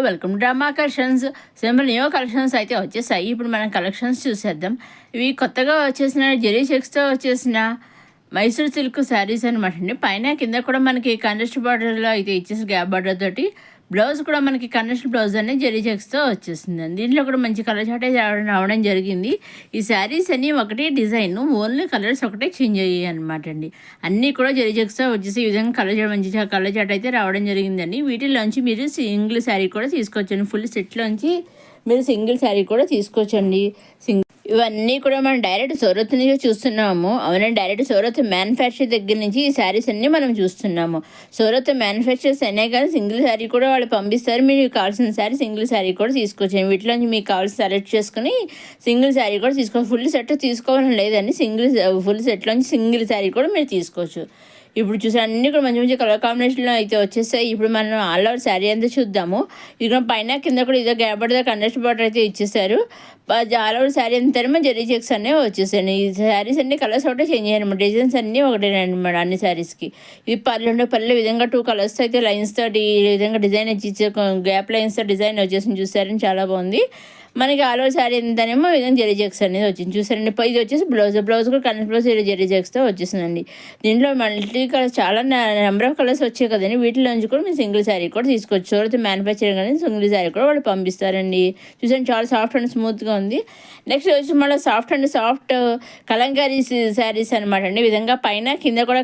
Welcome drama collections. Simple new collections అయితే వచ్చేసాయి. ఇప్పుడు మనం కలెక్షన్స్ చూసేద్దాం. ఇవి కొత్తగా వచ్చేసిన జెరీ చెక్స్తో వచ్చేసిన మైసూర్ సిల్క్ శారీస్ అనమాట అండి. పైన కింద కూడా మనకి కండెస్ట్ బార్డర్లో అయితే ఇచ్చేసి గ్యాప్ బార్డర్ తోటి బ్లౌజ్ కూడా మనకి కండెస్ట్ బ్లౌజ్ అనేది జెరీ చెక్స్తో వచ్చేసింది. దీంట్లో కూడా మంచి కలర్ చార్ట్ రావడం జరిగింది. ఈ శారీస్ అన్నీ ఒకటే డిజైన్, ఓన్లీ కలర్స్ ఒకటే చేంజ్ అయ్యాయి అనమాట అండి. అన్నీ కూడా జెరీ చెక్స్తో వచ్చేసి ఈ విధంగా మంచి కలర్ చార్ట్ అయితే రావడం జరిగిందండి. వీటిలోంచి మీరు సింగిల్ శారీ కూడా తీసుకోవచ్చండి. ఫుల్ సెట్లోంచి మీరు సింగిల్ శారీ కూడా తీసుకోవచ్చండి. ఇవన్నీ కూడా మనం డైరెక్ట్ సూరత్ నుంచి చూస్తున్నాము. అవునండి, డైరెక్ట్ సూరత్ మ్యానుఫ్యాక్చర్ దగ్గర నుంచి ఈ శారీస్ అన్నీ మనం చూస్తున్నాము. సూరత్ మ్యానుఫ్యాక్చర్స్ అయినా కానీ సింగిల్ శారీ కూడా వాళ్ళు పంపిస్తారు. మీరు కావాల్సిన శారీ సింగిల్ శారీ కూడా తీసుకోవచ్చు. వీటిలోంచి మీకు కావాల్సిన సెలెక్ట్ చేసుకుని సింగిల్ శారీ కూడా తీసుకోవచ్చు. ఫుల్ సెట్ తీసుకోవాలని లేదండి, ఫుల్ సెట్లోంచి సింగిల్ శారీ కూడా మీరు తీసుకోవచ్చు. ఇప్పుడు చూసి అన్నీ కూడా మంచి మంచి కలర్ కాంబినేషన్లో అయితే వచ్చేస్తాయి. ఇప్పుడు మనం ఆల్ ఓవర్ శారీ అంతా చూద్దాము. ఇది పైన కింద కూడా ఇదో గ్యాబర్డ్గా కండెస్ట్ బార్డర్ అయితే ఇచ్చేసారు. ఆల్ ఓవర్ శారీ అంతా జెరీ చెక్స్ అన్నీ వచ్చేసాయి. ఈ శారీస్ అన్ని కలర్స్ ఒకటే చేంజ్ అయ్యాయి. డిజైన్స్ అన్నీ ఒకటే అనమాట అన్ని శారీస్కి. ఇది పళ్ళు విధంగా 2 కలర్స్ అయితే లైన్స్ తోటి ఈ విధంగా డిజైన్ ఇచ్చి గ్యాప్ లైన్స్తో డిజైన్ వచ్చేసి చూసారని చాలా బాగుంది. మనకి ఆల్ ఓవర్ శారీ అంతానేమో విధంగా జెరీ చెక్స్ అనేది వచ్చింది చూసారండి. ఇది వచ్చేసి బ్లౌజ్ కూడా కలర్ బ్లౌజ్ జెరీ చెక్స్తో వచ్చేసిందండి. దీంట్లో మల్టీ కలర్స్ చాలా నెంబర్ ఆఫ్ కలర్స్ వచ్చాయి కదండి. వీటిలోంచి కూడా మీరు సింగిల్ శారీ కూడా తీసుకోవచ్చు. సూరత్ మ్యానుఫ్యాక్చరింగ్ అనేది సింగిల్ శారీ కూడా వాళ్ళు పంపిస్తారండి. చూసాను చాలా సాఫ్ట్ అండ్ స్మూత్గా ఉంది. నెక్స్ట్ వచ్చి మళ్ళీ సాఫ్ట్ కలంకారీ శారీస్ అనమాట అండి. ఈ విధంగా పైన కింద కూడా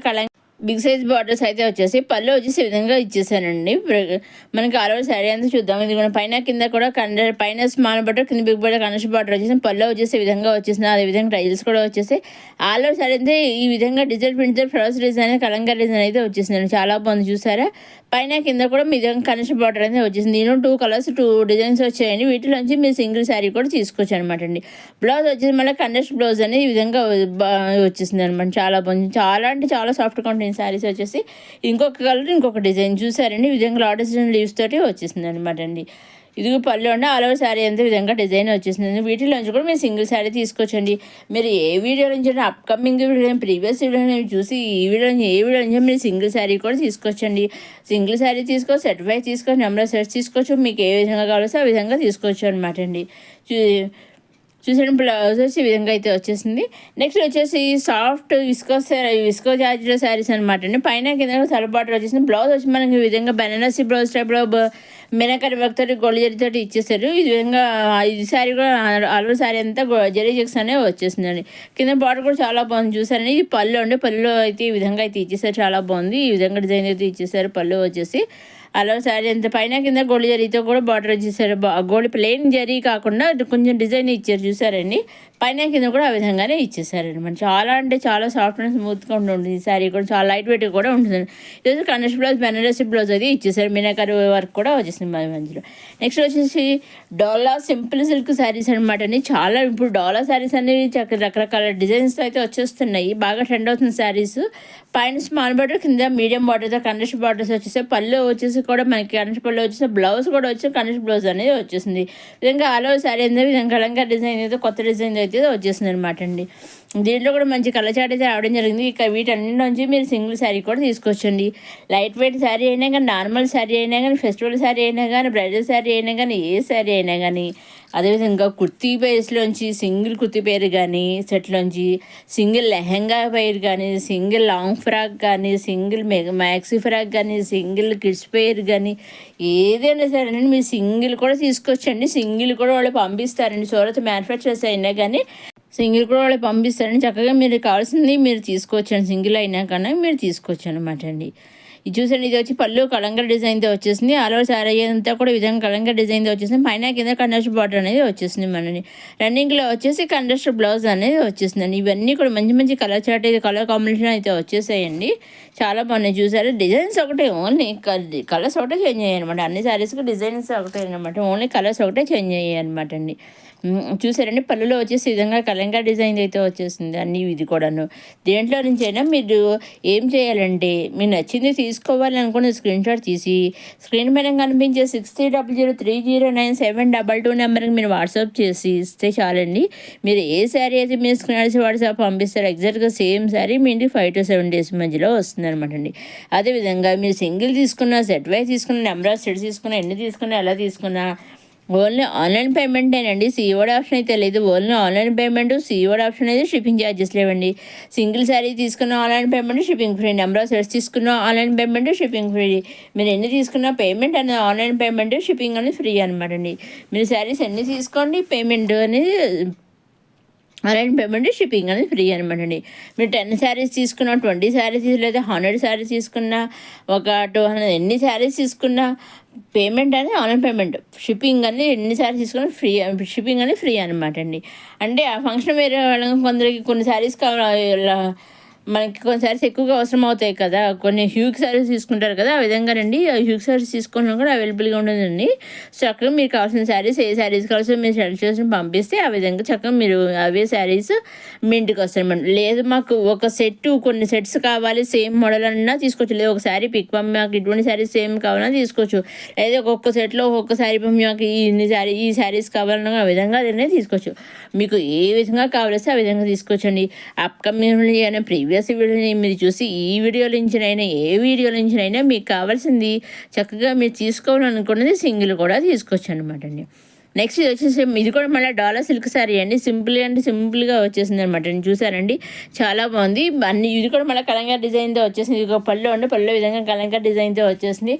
బిగ్ సైజ్ బార్డర్స్ అయితే వచ్చేసి పళ్ళు వచ్చేసి ఈ విధంగా ఇచ్చేసానండి. మనకి ఆల్ ఓవర్ శారీ అంతా చూద్దాం. ఇది కూడా పైన కింద కూడా పైన స్మాల్ బార్డర్ కింద బిగ్ బార్డర్ కండెస్ట్ బార్డర్ వచ్చేసి పళ్ళు వచ్చేసి ఈ విధంగా వచ్చేసింది. అదేవిధంగా టైల్స్ కూడా వచ్చేసి ఆల్ ఓవర్ శారీ అయితే ఈ విధంగా design printer flowers design Kalamkari design అయితే వచ్చేసిందండి. చాలా బాగుంది చూసారా. పైన కింద కూడా మీ విధంగా కండెస్ట్ బార్డర్ అనేది వచ్చేసింది. దీనిలో 2 కలర్స్ 2 డిజైన్స్ వచ్చాయండి. వీటిలోంచి మీరు సింగిల్ శారీ కూడా తీసుకోవచ్చు అనమాట అండి. బ్లౌజ్ వచ్చేసి మళ్ళీ కండెస్ట్ బ్లౌజ్ అనేది ఈ విధంగా వచ్చేసింది అనమాట. చాలా బాగుంది. చాలా అంటే చాలా సాఫ్ట్గా ఉంటుంది శారీస్ వచ్చేసి. ఇంకొక కలర్ ఇంకొక డిజైన్ చూసారండి. ఈ విధంగా లాటస్ లీవ్స్ తోటి వచ్చేసింది అనమాట అండి. ఇది పళ్ళు అంటే ఆల్ ఓవర్ శారీ అంతా విధంగా డిజైన్ వచ్చేసింది. వీటిలోంచి కూడా మీరు సింగిల్ శారీ తీసుకోవచ్చండి. మీరు ఏ వీడియో నుంచి అప్కమింగ్ వీడియో ప్రీవియస్ వీడియో చూసి ఏ వీడియో నుంచి మీరు సింగిల్ శారీ కూడా తీసుకోవచ్చండి. సింగిల్ శారీ తీసుకోవచ్చు, సెట్ వైజ్ తీసుకోవచ్చు, నెంబర్ ఆఫ్ సెట్స్ తీసుకోవచ్చు. మీకు ఏ విధంగా కావాలో ఆ విధంగా తీసుకోవచ్చు అనమాట అండి. చూసాను బ్లౌజ్ వచ్చి ఈ విధంగా అయితే వచ్చేసింది. నెక్స్ట్ వచ్చేసి సాఫ్ట్ విస్కో జార్జెట్ శారీస్ అనమాట అండి. పైన కింద సల్ బార్డర్ వచ్చేసింది. బ్లౌజ్ వచ్చి మనకి ఈ విధంగా బెనారసి బ్లౌజ్ టైప్లో మినకరి వర్క్ తోటి గోల్డ్ జరీతోటి ఇచ్చేసారు. ఈ విధంగా ఈ శారీ కూడా ఆల్ ఓవర్ శారీ అంతా జరీ చెక్స్ అనేవి వచ్చేసిందండి. కింద బార్డర్ కూడా చాలా బాగుంది చూసారండి. ఇది పళ్ళు అయితే ఈ విధంగా అయితే ఇచ్చేసారు. చాలా బాగుంది. ఈ విధంగా డిజైన్ అయితే ఇచ్చేసారు. పళ్ళు వచ్చేసి అలా శారీ అంత పైన కింద గోల్డ్ జరీతో కూడా బార్డర్ వచ్చేసారు. గోల్డ్ ప్లెయిన్ జరీ కాకుండా కొంచెం డిజైన్ ఇచ్చారు చూసారండి. పైన కింద కూడా ఆ విధంగానే ఇచ్చేసారండి. చాలా అంటే చాలా సాఫ్ట్ అండ్ స్మూత్గా ఉంటుంది. ఈ శారీ కూడా చాలా లైట్ వెయిట్ కూడా ఉంటుంది. ఈరోజు కండెస్ట్ బ్లౌజ్ బెనారసి బ్లౌజ్ అయితే ఇచ్చేసారు. మీనాకరి వర్క్ కూడా వచ్చేసింది మధ్యలో. నెక్స్ట్ వచ్చేసి డోలా సింపుల్ సిల్క్ శారీస్ అనమాట అండి. చాలా ఇప్పుడు డోలా శారీస్ అనేవి రకరకాల డిజైన్స్ అయితే వచ్చేస్తున్నాయి. బాగా ట్రెండ్ అవుతుంది శారీస్. పైన స్మాల్ బార్డర్ కింద మీడియం బార్డర్తో కండెస్ట్ బార్డర్స్ వచ్చేసి పళ్ళు వచ్చేసి కూడా మనకి కండెస్ట్ పళ్ళు వచ్చేసి బ్లౌజ్ కూడా వచ్చి కండెస్ట్ బ్లౌజ్ అనేది వచ్చేసింది. విధంగా ఆల్ ఓవర్ శారీ అనేది విధంగా కలంకారీ డిజైన్ అయితే కొత్త డిజైన్ అయితే వచ్చేసింది అనమాట అండి. దీంట్లో కూడా మంచి కలర్ చార్ట్ అయితే రావడం జరిగింది. ఇక వీటన్నింటిలోంచి మీరు సింగిల్ శారీ కూడా తీసుకోవచ్చండి. లైట్ వెయిట్ శారీ అయినా కానీ, నార్మల్ శారీ అయినా కానీ, ఫెస్టివల్ శారీ అయినా కానీ, బ్రైడల్ శారీ అయినా కానీ, ఏ శారీ అయినా కానీ, అదేవిధంగా కుర్తీ పేర్స్లోంచి సింగిల్ కుర్తీ పేరు కానీ, సెట్లోంచి సింగిల్ లెహెంగా పేరు కానీ, సింగిల్ లాంగ్ ఫ్రాక్ కానీ, సింగిల్ మ్యాక్సీ ఫ్రాక్ కానీ, సింగిల్ కిడ్స్ పేరు కానీ, ఏదైనా సరే అండి మీరు సింగిల్ కూడా తీసుకోవచ్చండి. సింగిల్ కూడా వాళ్ళు పంపిస్తారండి. సూరత్ మ్యానుఫ్యాక్చర్స్ అయినా కానీ సింగిల్ కూడా వాళ్ళు పంపిస్తారండి. చక్కగా మీరు కావాల్సింది మీరు తీసుకోవచ్చండి. సింగిల్ అయినా కానీ మీరు తీసుకోవచ్చు అనమాట అండి. ఇది చూసండి, ఇది వచ్చి పళ్ళు కలంకారీ డిజైన్తో వచ్చేసింది. ఆల్ ఓవర్ శారీ అంతా కూడా విధంగా కలంకారీ డిజైన్తో వచ్చేసింది. పైన కింద కండెస్ట్ బార్డర్ అనేది వచ్చేసింది. మనని రన్నింగ్లో వచ్చేసి కండెస్ట్ బ్లౌజ్ అనేది వచ్చేసిందండి. ఇవన్నీ కూడా మంచి మంచి కలర్ చార్ట్ అయితే కలర్ కాంబినేషన్ అయితే వచ్చేసాయండి. చాలా బాగున్నాయి చూసారు. డిజైన్స్ ఒకటే, ఓన్లీ కలర్స్ ఒకటే చేంజ్ అయ్యాయి అనమాట. అన్ని శారీస్కి డిజైన్స్ ఒకటే అనమాట. ఓన్లీ కలర్స్ ఒకటే చేంజ్ అయ్యాయి అనమాట అండి. చూసారండి పళ్ళులో వచ్చేసి ఈ విధంగా కలంకా డిజైన్ అయితే వచ్చేసింది అన్ని ఇది కూడాను. దేంట్లో నుంచైనా మీరు ఏం చేయాలంటే మీకు నచ్చింది తీసుకోవాలి అనుకున్న స్క్రీన్‌షాట్ తీసి స్క్రీన్ మీద కనిపించే 6300309722 నెంబర్‌కి మీరు వాట్సాప్ చేసి ఇస్తే చాలండి. మీరు ఏ శారీ అయితే మీరు స్క్రీన్ వాట్సాప్ పంపిస్తారో ఎగ్జాక్ట్‌గా సేమ్ శారీ మీ ఇంటికి 5 to 7 డేస్ మధ్యలో వస్తుందనమాట అండి. అదేవిధంగా మీరు సింగిల్ తీసుకున్న, సెట్ వైస్ తీసుకున్న, నెంబర్ ఆఫ్ సెట్స్ తీసుకున్న, ఎన్ని తీసుకున్నా, ఎలా తీసుకున్నా ఓన్లీ ఆన్లైన్ పేమెంటేనండి. సీఓడి ఆప్షన్ అయితే లేదు. Only online payment, COD option అయితే షిప్పింగ్ ఛార్జెస్ లేవండి. సింగిల్ శారీ తీసుకున్న online payment, shipping free. Number of sets తీసుకున్న ఆన్లైన్ పేమెంట్, షిప్పింగ్ ఫ్రీ. మీరు ఎన్ని తీసుకున్న పేమెంట్ అనేది ఆన్లైన్ పేమెంట్, షిప్పింగ్ అనేది ఫ్రీ అనమాట అండి. మీరు శారీస్ ఎన్ని తీసుకోండి పేమెంట్ అనేది ఆన్లైన్ పేమెంట్, షిప్పింగ్ అనేది ఫ్రీ అనమాట అండి. మీరు 10 శారీస్ తీసుకున్నా, 20 శారీస్ లేదా 100 శారీస్ తీసుకున్నా, ఒక 200 ఎన్ని శారీస్ తీసుకున్నా పేమెంట్ అనేది ఆన్లైన్ పేమెంట్, షిప్పింగ్ అనేది ఎన్ని శారీస్ తీసుకున్నా ఫ్రీ, షిప్పింగ్ అనేది ఫ్రీ అనమాట అండి. అంటే ఆ ఫంక్షన్ వేరే వాళ్ళకి కొందరికి కొన్ని శారీస్ కావాలి, మనకి కొన్ని శారీస్ ఎక్కువగా అవసరం అవుతాయి కదా, కొన్ని హ్యూగ్ శారీస్ తీసుకుంటారు కదా, ఆ విధంగానండి హ్యూగ్ శారీస్ తీసుకోవడం కూడా అవైలబుల్గా ఉండదండి. సో చక్కగా మీకు కావాల్సిన శారీస్ ఏ శారీస్ కావాల్సిన మీరు సెలెక్ట్ చేసి పంపిస్తే ఆ విధంగా చక్కగా మీరు అవే శారీస్ మీ ఇంటికి వస్తారన్నమాట. లేదు మాకు ఒక సెట్ కొన్ని సెట్స్ కావాలి సేమ్ మోడల్ అన్నా తీసుకోవచ్చు, లేదు ఒక శారీ పిక్ పంపి మాకు ఇటువంటి శారీస్ సేమ్ కావాలన్నా తీసుకోవచ్చు, లేదా ఒక్కొక్క సెట్లో ఒక్కొక్క శారీ పంపి మాకు ఈ శారీస్ కావాలన్నా ఆ విధంగా అదే తీసుకోవచ్చు. మీకు ఏ విధంగా కావాల్సి ఆ విధంగా తీసుకోవచ్చండి. అప్కమింగ్ అయినా ప్రీవియస్ వీడియోని మీరు చూసి ఈ వీడియో నుంచినైనా ఏ వీడియో నుంచినైనా మీకు కావాల్సింది చక్కగా మీరు తీసుకోవాలనుకున్నది సింగిల్ కూడా తీసుకోవచ్చు అనమాట అండి. నెక్స్ట్ ఇది వచ్చేసి ఇది కూడా మళ్ళీ డాలర్ సిల్క్ శారీ అండి. సింపుల్ అంటే సింపుల్గా వచ్చేసింది అనమాట అండి. చూసారండి చాలా బాగుంది అన్ని. ఇది కూడా మళ్ళీ కలంకా డిజైన్తో వచ్చేసింది. ఇది ఒక పళ్ళు అంటే పళ్ళు విధంగా కలంకా డిజైన్తో వచ్చేసింది.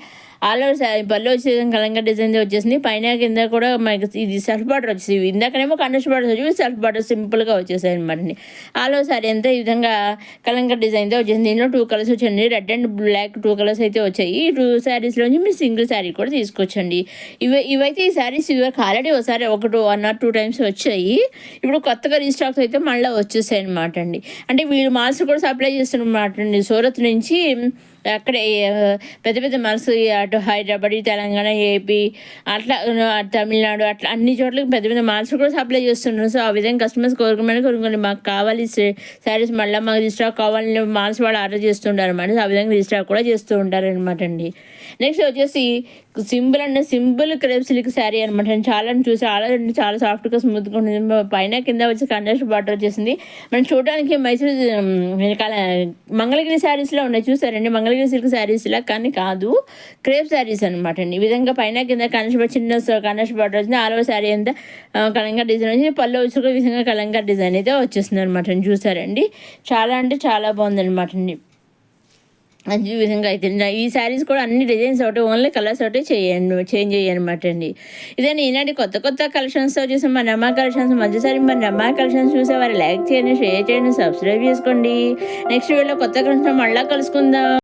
ఆల్ ఓవర్ శారీ పళ్ళు వచ్చే కలంకా డిజైన్తో వచ్చేసింది. పైన కింద కూడా మనకి ఇది సెల్ఫ్ బార్డర్ వచ్చేసి, ఇందాకనేమో కండెస్ట్ బార్డర్ వచ్చి సెల్ఫ్ బార్డర్ సింపుల్గా వచ్చేసాయి అనమాట అండి. ఆల్ ఓవర్ శారీ అంతా ఈ విధంగా కలంకా డిజైన్తో వచ్చేసింది. దీనిలో 2 కలర్స్ వచ్చాయండి, రెడ్ అండ్ బ్లాక్ 2 కలర్స్ అయితే వచ్చాయి. ఈ 2 శారీస్లోంచి మీరు సింగిల్ శారీ కూడా తీసుకోవచ్చండి. ఇవైతే ఈ శారీస్ ఇవరకు ఆల్రెడీ ఒకసారి 1 or 2 times వచ్చాయి. ఇప్పుడు కొత్తగా రీస్టాక్ అయితే మళ్ళీ వచ్చేసాయి అనమాట అండి. అంటే వీళ్ళు మాల్స్ కూడా సప్లై చేస్తున్నమాట అండి. సూరత్ నుంచి అక్కడ పెద్ద పెద్ద మాల్స్ అటు హైదరాబాద్, తెలంగాణ, ఏపీ అట్లా తమిళనాడు అట్లా అన్ని చోట్లకి పెద్ద పెద్ద మాల్స్ కూడా సప్లై చేస్తున్నారు. సో ఆ విధంగా కస్టమర్స్ కొనుక్కోండి మాకు కావాలి శారీస్ మళ్ళీ మాకు రీస్టాక్ కావాలని మాల్స్ వాళ్ళు ఆర్డర్ చేస్తుంటారు అనమాట. ఆ విధంగా రీస్టాక్ కూడా చేస్తూ ఉంటారు అనమాట అండి. నెక్స్ట్ వచ్చేసి సింపుల్ క్రేప్ సిల్క్ శారీ అనమాట. చాలా చూసి చాలా సాఫ్ట్గా స్మూత్గా ఉంటుంది. పైన కింద వచ్చి కండెస్ట్ బార్డర్ వచ్చేసింది. మనం చూడడానికి మైసూర్ మంగళగిరి శారీస్లో ఉన్నాయి చూసారండి, మంగళగిరి సిల్క్ శారీస్లా కానీ కాదు, క్రేప్ శారీస్ అనమాట అండి. ఈ విధంగా పైన కింద చిన్న కండెస్ట్ బార్డర్ వచ్చింది. ఆల్ ఓవర్ శారీ అంతా కలంకా డిజైన్ వచ్చి పళ్ళు వచ్చి విధంగా కలంకా డిజైన్ అయితే వచ్చేస్తుంది అనమాట అండి. చూసారండి చాలా అంటే చాలా బాగుందనమాట అండి. ఈ విధంగా అయితే ఈ శారీస్ కూడా అన్ని డిజైన్స్ ఒకటి, ఓన్లీ కలర్స్ ఒకటి చేంజ్ చేయనమాట అండి. ఇదండి ఈనాటి కొత్త కొత్త కలెక్షన్స్తో చూసి మన రమా కలెక్షన్స్ మధ్యసారి మన రమా కలెక్షన్స్ చూసేవారు లైక్ చేయండి, షేర్ చేయండి, సబ్స్క్రైబ్ చేసుకోండి. నెక్స్ట్ వీడియోలో కొత్త కలెక్షన్ మళ్ళీ కలుసుకుందాం.